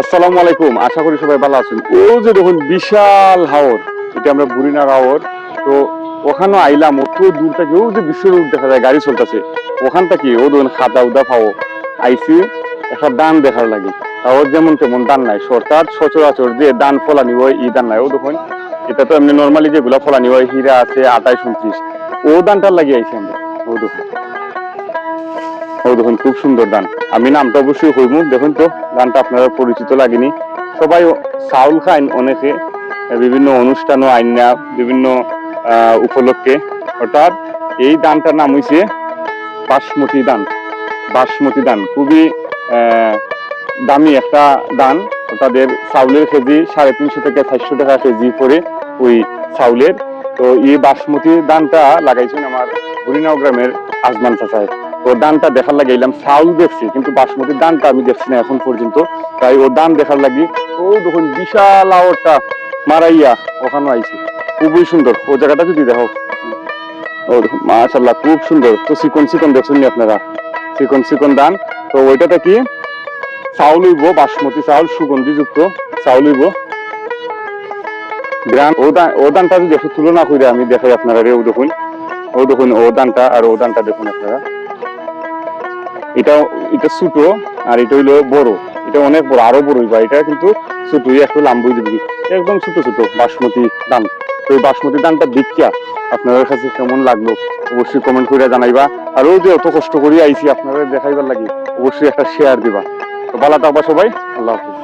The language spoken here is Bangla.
আসসালামু আলাইকুম, আশা করি সবাই ভালো আছেন। ও যে দেখুন বিশাল হাওর, এটা আমরা বুড়িনার হাওর। তো ওখানে আইলাম, অত দূর থেকে ও যে বিশ্ব রূপ দেখা যায়, গাড়ি চলতেছে ওখান থেকে। ও দেখুন খাদা উদা পাও আইসি একটা দান দেখার লাগে। ওর যেমন তেমন দান নাই, অর্থাৎ সচরাচর যে দান ফলানি হয় এই দান নাই। ও দেখুন এটা তো এমনি নর্মালি যেগুলা ফলানি হয়, হীরা আছে 28-29, ও দানটার লাগিয়ে আইসি আমরা। ও দেখুন, ও দেখুন খুব সুন্দর দান। আমি নামটা অবশ্যই হইমু, দেখুন তো দানটা আপনারা পরিচিত লাগেনি। সবাই চাউল খাইন অনেকে বিভিন্ন অনুষ্ঠান আইন না, বিভিন্ন উপলক্ষে। অর্থাৎ এই দানটার নাম হইছে বাসমতি দান। বাসমতি দান খুবই দামি একটা দান। তাদের চাউলের কেজি 350 থেকে 400 টাকা কেজি করে ওই চাউলের। তো এই বাসমতি দানটা লাগাইছেন আমার বুড়িনাও গ্রামের আজমান চাচায়। তো দানটা দেখার লাগে এলাম, চাউল দেখছি কিন্তু বাসমতির দানটা আমি দেখছি না এখন পর্যন্ত। তাই ও দান দেখার লাগি ও দেখুন বিশাল আওয়ারটা মারাইয়া ওখানে আইছি। খুবই সুন্দর ও জায়গাটা, যদি দেখো। ও দেখুন মাশাআল্লাহ খুব সুন্দর। তো চিকন চিকন দেখছেন নি আপনারা, চিকন চিকন দান। তো ওইটাতে কি চাউল হইব, বাসমতি চাউল, সুগন্ধিযুক্ত চাউল হইব। ও দানটা যদি একটু তুলনা করে আমি দেখাই আপনারা, ও দেখুন, ও দেখুন ও দানটা আর ও দানটা দেখুন আপনারা। এটা ছোট আর এটা হইলো বড়। এটা অনেক বড়, আরো বড় হইবা। এটা কিন্তু ছোট, একটু লাম্বই দিবি, একদম ছোট ছোট বাসমতি দান। তো এই বাসমতি দানটা দেখিয়া আপনাদের কাছে কেমন লাগলো অবশ্যই কমেন্ট করে জানাইবা। আর ও যে অত কষ্ট করে আইছি আপনারা দেখাইবার লাগি, অবশ্যই একটা শেয়ার দিবা। তো ভালো থাকবা সবাই, আল্লাহ হাফিজ।